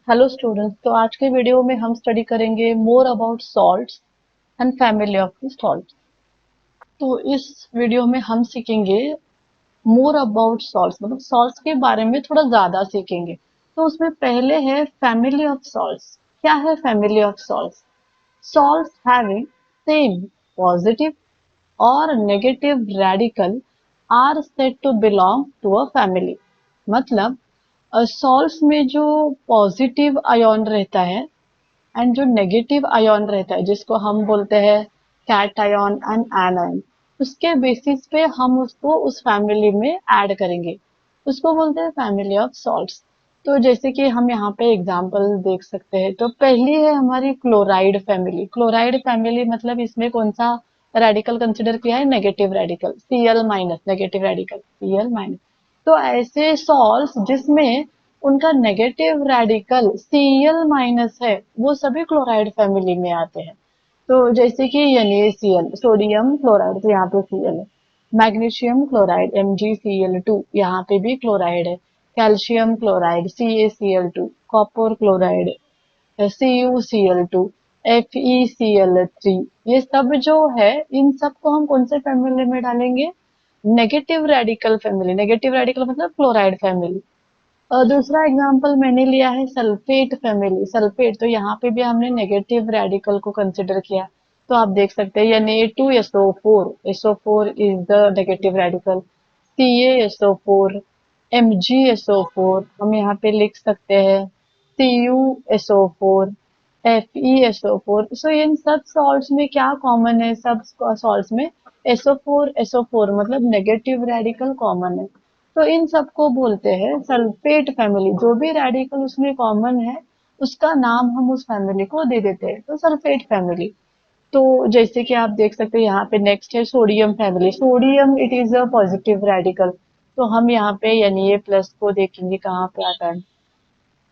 Hello students. तो आज के वीडियो में हम स्टडी करेंगे more about salts and family of the salts. तो इस वीडियो में हम सीखेंगे मोर अबाउट सॉल्ट्स, मतलब सॉल्ट्स के बारे में थोड़ा ज्यादा सीखेंगे। तो उसमें पहले है फैमिली ऑफ सॉल्ट्स। क्या है family of salts? Salts having same positive और negative radical are said to belong to a family. मतलब सॉल्ट्स में जो पॉजिटिव आयोन रहता है एंड जो नेगेटिव आयोन रहता है, जिसको हम बोलते हैं कैट आयोन एंड एनायन, उसके बेसिस पे हम उसको उस फैमिली में ऐड करेंगे। उसको बोलते हैं फैमिली ऑफ सॉल्ट्स। तो जैसे कि हम यहाँ पे एग्जांपल देख सकते हैं। तो पहली है हमारी क्लोराइड फैमिली। क्लोराइड फैमिली मतलब इसमें कौन सा रेडिकल कंसिडर किया है? Negative radical, Cl minus, negative radical Cl minus. तो ऐसे सॉल्ट्स जिसमें उनका नेगेटिव रेडिकल Cl माइनस है, वो सभी क्लोराइड फैमिली में आते हैं। तो जैसे कि NaCl, सोडियम क्लोराइड, तो यहाँ पे Cl है। मैग्नीशियम क्लोराइड MgCl2, यहाँ पे भी क्लोराइड है। Calcium chloride CaCl2, copper chloride CuCl2, FeCl3। ये सब जो है, इन सब को हम कौन से फैमिली में डालेंगे? Negative radical family. Negative radical मतलब क्लोराइड फैमिली। और दूसरा एग्जांपल मैंने लिया है सल्फेट फैमिली। सल्फेट, तो यहाँ पे भी हमने नेगेटिव रेडिकल को कंसिडर किया। तो आप देख सकते हैं Na2SO4, SO4 is the negative radical. CaSO4, MgSO4, हम यहाँ पे लिख सकते हैं CuSO4, FeSO4। सो इन सब सॉल्ट्स में क्या कॉमन है? सब सॉल्ट्स में SO4 मतलब नेगेटिव रेडिकल कॉमन है। तो इन सबको बोलते हैं सल्फेट फैमिली। जो भी रेडिकल उसमें कॉमन है, उसका नाम हम उस फैमिली को दे देते हैं, तो सल्फेट फैमिली। तो जैसे कि आप देख सकते हैं यहाँ पे नेक्स्ट है sodium family. Sodium it is a positive radical. तो हम यहाँ पे Na प्लस को देखेंगे कहाँ पे आता है।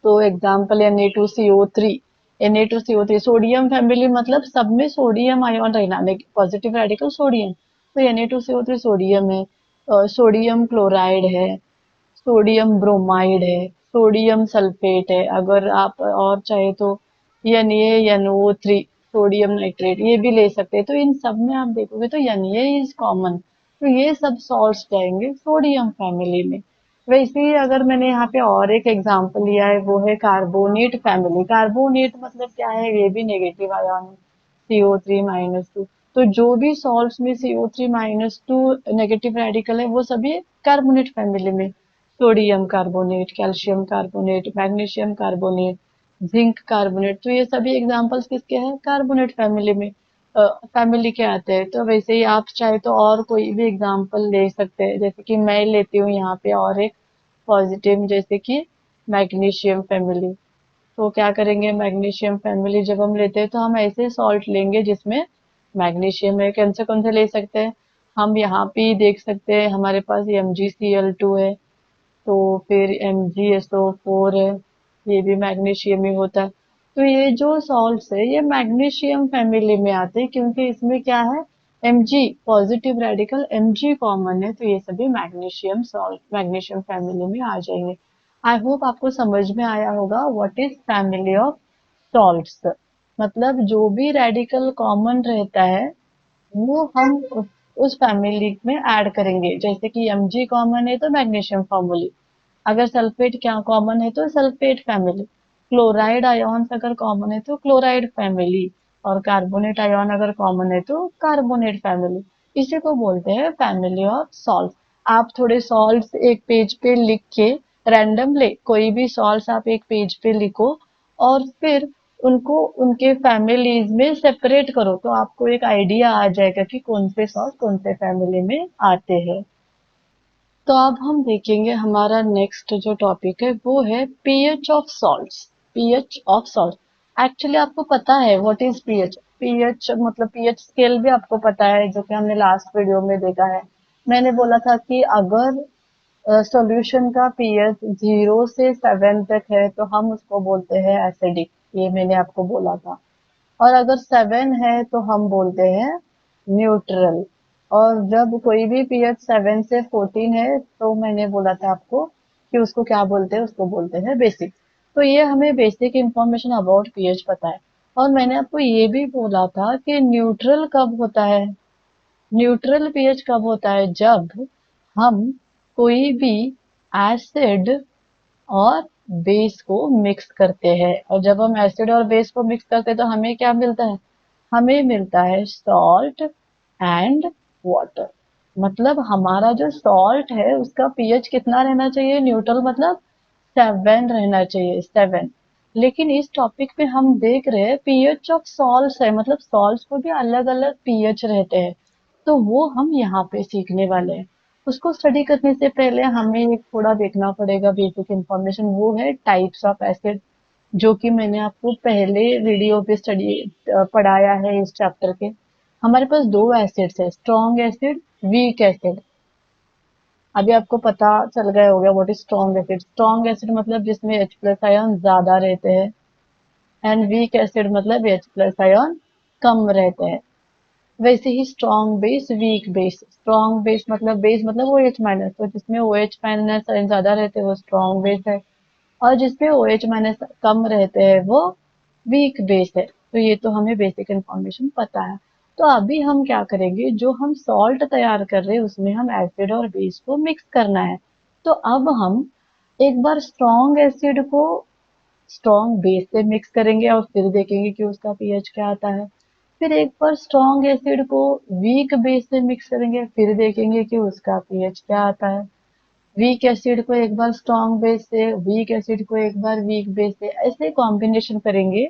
तो example Na2CO3। Na2CO3 sodium family मतलब सब में सोडियम आयन रहना, पॉजिटिव रेडिकल सोडियम। तो Na2CO3 सोडियम है। सोडियम क्लोराइड है, सोडियम ब्रोमाइड है, सोडियम सल्फेट है। अगर आप और चाहे तो NaNO3, सोडियम नाइट्रेट, ये भी ले सकते हैं। तो इन सब में आप देखोगे तो Na इज कॉमन। तो ये सब सॉल्ट्स जाएंगे सोडियम फैमिली में। वैसे ही अगर मैंने यहाँ पे और एक एग्जांपल लिया है, वो है कार्बोनेट फैमिली। कार्बोनेट मतलब क्या है? ये भी नेगेटिव आयन है, CO3-2। तो जो भी सॉल्ट्स में CO3-2 नेगेटिव रेडिकल है, वो सभी कार्बोनेट फैमिली में। Sodium carbonate, calcium carbonate, magnesium carbonate, zinc carbonate. तो ये सभी एग्जांपल्स किसके हैं? कार्बोनेट फैमिली में, फैमिली के आते हैं। तो वैसे ही आप चाहे तो और कोई भी एग्जांपल ले सकते हैं। जैसे कि मैं लेती हूँ यहाँ पे और एक पॉजिटिव, जैसे कि मैग्नीशियम फैमिली। तो क्या करेंगे? मैग्नीशियम फैमिली जब हम लेते हैं, तो हम ऐसे सॉल्ट लेंगे जिसमें मैग्नीशियम है। कौन से ले सकते हैं? हम यहाँ पे ही देख सकते हैं, हमारे पास MgCl2 है, तो फिर MgSO4 है, ये भी मैग्नीशियम ही होता है। तो ये जो सॉल्ट्स है, ये मैग्नीशियम फैमिली में आते हैं, क्योंकि इसमें क्या है? Mg positive radical, Mg common है, तो ये सभी मैग्नीशियम सॉल्ट मैग्नीशियम फैमिली में आ जाएंगे। आई होप आपको समझ में आया होगा what is family of salts. मतलब जो भी रेडिकल कॉमन रहता है, वो हम उस फैमिली में ऐड करेंगे। जैसे कि Mg कॉमन है तो मैग्नीशियम फैमिली, अगर सल्फेट क्या कॉमन है तो सल्फेट फैमिली, क्लोराइड आयॉन्स अगर कॉमन है तो क्लोराइड फैमिली, और कार्बोनेट आयन अगर कॉमन है तो कार्बोनेट फैमिली। इसी को बोलते हैं फैमिली ऑफ सॉल्ट। आप थोड़े सॉल्ट्स एक पेज पे लिख के, रैंडम ले कोई भी सॉल्ट्स आप एक पेज पे लिखो, और फिर उनको उनके फैमिलीज में सेपरेट करो, तो आपको एक आइडिया आ जाएगा कि कौन से सॉल्ट कौन से फैमिली में आते हैं। तो अब हम देखेंगे हमारा नेक्स्ट जो टॉपिक है, वो है pH of salts. PH of salt. Actually आपको पता है व्हाट इज पीएच? पीएच मतलब पीएच स्केल भी आपको पता है, जो कि हमने लास्ट वीडियो में देखा है। मैंने बोला था कि अगर सॉल्यूशन का पीएच 0 से 7 तक है, तो हम उसको बोलते हैं एसिडिक। ये मैंने आपको बोला था। और अगर 7 है तो हम बोलते हैं न्यूट्रल। और जब कोई भी पीएच 7 से 14 है, तो मैंने बोला था आपको कि उसको क्या बोलते हैं? उसको बोलते हैं बेसिक। तो ये हमें बेसिक इंफॉर्मेशन अबाउट पीएच पता है। और मैंने आपको ये भी बोला था कि न्यूट्रल कब होता है, न्यूट्रल पीएच कब होता है, जब हम कोई भी एसिड और बेस को मिक्स करते हैं। और जब हम एसिड और बेस को मिक्स करते हैं तो हमें क्या मिलता है, हमें मिलता है सॉल्ट एंड वाटर। मतलब हमारा जो सॉल्ट है उसका पीएच कितना रहना चाहिए, न्यूट्रल मतलब 7 रहना चाहिए, 7। लेकिन इस टॉपिक पे हम देख रहे हैं पीएच ऑफ सॉल्ट्स है, मतलब सॉल्ट्स को भी अलग अलग पीएच रहते हैं। तो वो हम यहाँ पे सीखने वाले हैं। उसको स्टडी करने से पहले हमें एक थोड़ा देखना पड़ेगा बेसिक इंफॉर्मेशन, वो है टाइप्स ऑफ एसिड, जो कि मैंने आपको पहले वीडियो पे स्टडी पढ़ाया है इस चैप्टर के। हमारे पास दो एसिड्स है, स्ट्रॉन्ग एसिड, वीक एसिड। अभी आपको पता चल गया होगा what is strong acid. Strong acid मतलब जिसमें H प्लस आयन ज्यादा रहते हैं, एंड वीक एसिड मतलब H प्लस आयन कम रहते हैं। वैसे ही strong base, weak base. Strong base मतलब बेस मतलब OH माइनस, तो जिसमें OH माइनस ज्यादा रहते हैं वो स्ट्रॉन्ग बेस है, और जिसमें OH माइनस कम रहते हैं वो वीक बेस है। तो ये तो हमें बेसिक इन्फॉर्मेशन पता है। तो अभी हम क्या करेंगे, जो हम सॉल्ट तैयार कर रहे हैं उसमें हम एसिड और बेस को मिक्स करना है। तो अब हम एक बार स्ट्रॉन्ग एसिड को स्ट्रॉन्ग बेस से मिक्स करेंगे और फिर देखेंगे कि उसका पीएच क्या आता है। फिर एक बार स्ट्रॉन्ग एसिड को वीक बेस से मिक्स करेंगे, फिर देखेंगे कि उसका पीएच क्या आता है। वीक एसिड को एक बार स्ट्रॉन्ग बेस से, वीक एसिड को एक बार वीक बेस से, ऐसे कॉम्बिनेशन करेंगे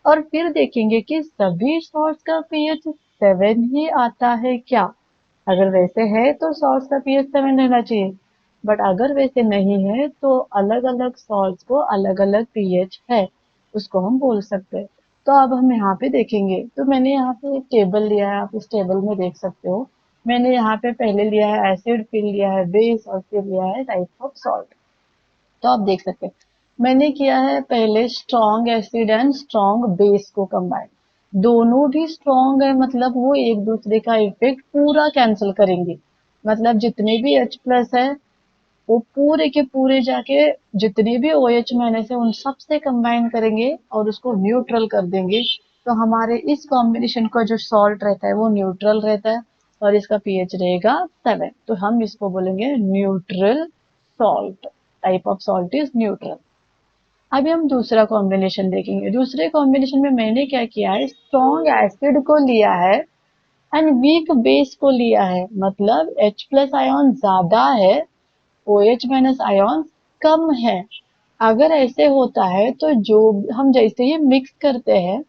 और फिर देखेंगे कि सभी सॉल्ट्स का पीएच 7 ही आता है क्या। अगर वैसे है तो सॉल्ट्स का पीएच 7 रहना चाहिए, बट अगर वैसे नहीं है तो अलग अलग सॉल्ट्स को अलग अलग पीएच है, उसको हम बोल सकते हैं। तो अब हम यहाँ पे देखेंगे, तो मैंने यहाँ पे एक टेबल लिया है, आप इस टेबल में देख सकते हो। मैंने यहाँ पे पहले लिया है एसिड, फिर लिया है बेस और फिर लिया है टाइप ऑफ सॉल्ट। तो आप देख सकते हैं मैंने किया है पहले strong acid and strong base को कंबाइन। दोनों भी स्ट्रॉन्ग है, मतलब वो एक दूसरे का इफेक्ट पूरा कैंसिल करेंगे। मतलब जितने भी H प्लस है वो पूरे के पूरे जाके जितने भी OH माइनस है उन सब से कंबाइन करेंगे और उसको न्यूट्रल कर देंगे। तो हमारे इस कॉम्बिनेशन का जो सॉल्ट रहता है वो न्यूट्रल रहता है और इसका पीएच रहेगा 7। तो हम इसको बोलेंगे neutral salt. Type of salt is neutral. अभी हम दूसरा कॉम्बिनेशन देखेंगे। दूसरे कॉम्बिनेशन में मैंने क्या किया है, स्ट्रॉन्ग एसिड को लिया है एंड वीक बेस को लिया है। मतलब H प्लस आयन ज्यादा है, OH माइनस आयन कम है। अगर ऐसे होता है तो जो हम जैसे ही मिक्स करते हैं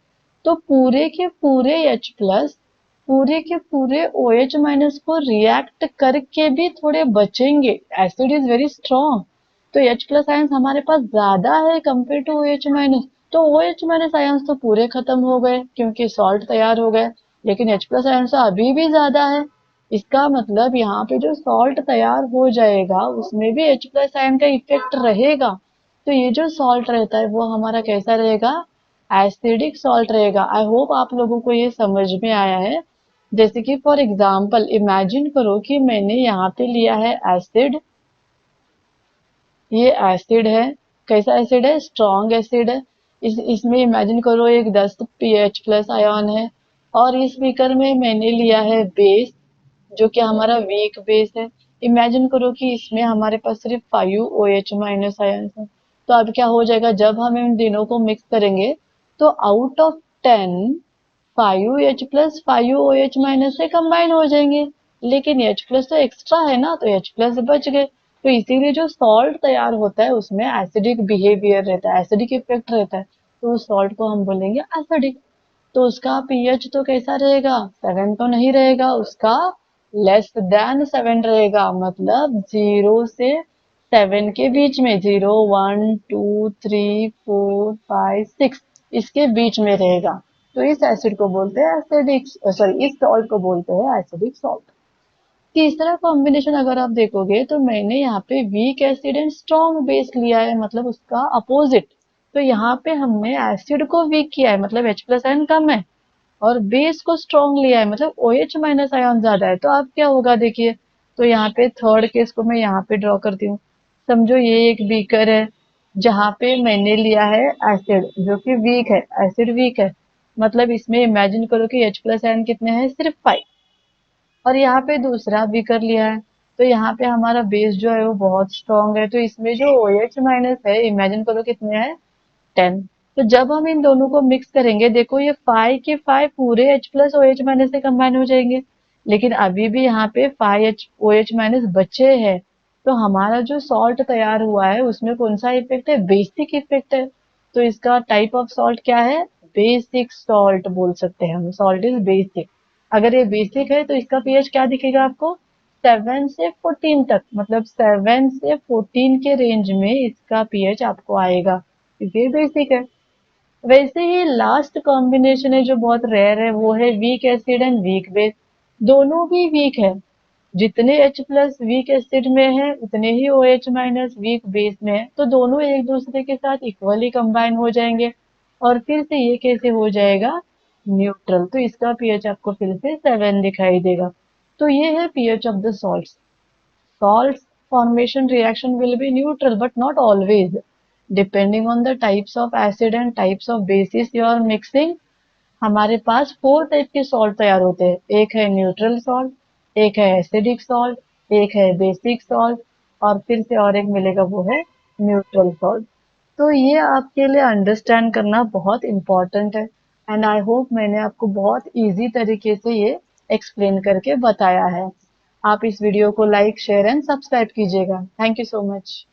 तो पूरे के पूरे H प्लस पूरे के पूरे OH माइनस को रिएक्ट करके भी थोड़े बचेंगे। एसिड इज वेरी स्ट्रॉन्ग, तो H प्लस आयंस हमारे पास ज्यादा है कंपेयर टू OH माइनस, तो OH माइनस आयंस तो पूरे खत्म हो गए क्योंकि सॉल्ट तैयार हो गए। लेकिन H प्लस आयंस अभी भी ज्यादा है, इसका मतलब यहाँ पे जो सॉल्ट तैयार हो जाएगा उसमें भी H प्लस आयन का इफेक्ट रहेगा। तो ये जो सॉल्ट रहता है वो हमारा कैसा रहेगा, एसिडिक सॉल्ट रहेगा। आई होप आप लोगों को ये समझ में आया है। जैसे कि फॉर एग्जाम्पल इमेजिन करो कि मैंने यहाँ पे लिया है एसिड, ये एसिड है। कैसा एसिड है, स्ट्रॉन्ग एसिड है। इसमें इमेजिन करो एक 10 पीएच प्लस आयन है, और इस बीकर में मैंने लिया है बेस जो कि हमारा वीक बेस है। इमेजिन करो कि इसमें हमारे पास सिर्फ 5 OH माइनस आयन है। तो अब क्या हो जाएगा, जब हम इन तीनों को मिक्स करेंगे तो out of 10 5H plus 5OH minus से कंबाइन हो जाएंगे। लेकिन H प्लस तो एक्स्ट्रा है ना, तो H प्लस बच गए। तो इसीलिए जो सॉल्ट तैयार होता है उसमें एसिडिक बिहेवियर रहता है, एसिडिक इफेक्ट रहता है, तो उस सॉल्ट को हम बोलेंगे एसिडिक। तो उसका पीएच तो कैसा रहेगा, 7 तो नहीं रहेगा, उसका लेस देन 7 रहेगा। मतलब 0 से 7 के बीच में, 0 1 2 3 4 5 6 इसके बीच में रहेगा। तो इस एसिड को बोलते हैं एसिडिक, सॉरी इस सॉल्ट को बोलते हैं एसिडिक सॉल्ट। तीसरा कॉम्बिनेशन अगर आप देखोगे तो मैंने यहाँ पे weak acid and strong base लिया है, मतलब उसका अपोजिट। तो यहाँ पे हमने एसिड को वीक किया है, मतलब H प्लस आयन कम है, और बेस को स्ट्रॉन्ग लिया है, मतलब OH माइनस आयन ज्यादा है। तो अब क्या होगा देखिए, तो यहाँ पे थर्ड केस को मैं यहाँ पे ड्रॉ करती हूँ। समझो ये एक बीकर है, जहाँ पे मैंने लिया है एसिड जो कि वीक है, एसिड वीक है, मतलब इसमें इमेजिन करो कि H प्लस आयन कितने हैं, सिर्फ 5। और यहाँ पे दूसरा बीकर लिया है, तो यहाँ पे हमारा बेस जो है वो बहुत स्ट्रांग है, तो इसमें जो OH माइनस है इमेजिन करो कितने हैं, 10। तो जब हम इन दोनों को मिक्स करेंगे, देखो ये 5 के 5 पूरे H प्लस OH माइनस से कंबाइन हो जाएंगे, लेकिन अभी भी यहाँ पे 5 OH माइनस बचे हैं। तो हमारा जो सॉल्ट तैयार हुआ है उसमें कौन सा इफेक्ट है, बेसिक इफेक्ट है। तो इसका टाइप ऑफ सॉल्ट क्या है, बेसिक सॉल्ट बोल सकते हैं हम, सॉल्ट इज बेसिक। अगर ये बेसिक है तो इसका पीएच क्या दिखेगा आपको, 7 से 14 तक, मतलब 7 से 14 के रेंज में इसका पीएच आपको आएगा, क्योंकि ये बेसिक है। वैसे ही लास्ट कॉम्बिनेशन है जो बहुत रेयर है, वो है weak acid and weak base. दोनों भी वीक है, जितने H प्लस वीक एसिड में है उतने ही OH माइनस वीक बेस में है, तो दोनों एक दूसरे के साथ इक्वली कंबाइन हो जाएंगे और फिर से ये कैसे हो जाएगा, न्यूट्रल। तो इसका पीएच आपको फिर से 7 दिखाई देगा। तो ये है pH of the salts. Salts formation reaction will be neutral but not always. Depending on the types of acid and types of bases you are mixing, हमारे पास 4 टाइप के सॉल्ट तैयार होते हैं। एक है न्यूट्रल सॉल्ट, एक है एसिडिक सॉल्ट, एक है बेसिक सॉल्ट, और फिर से और एक मिलेगा वो है न्यूट्रल सॉल्ट। तो ये आपके लिए अंडरस्टैंड करना बहुत इम्पोर्टेंट है, एंड आई होप मैंने आपको बहुत इजी तरीके से ये एक्सप्लेन करके बताया है। आप इस वीडियो को लाइक शेयर एंड सब्सक्राइब कीजिएगा। Thank you so much.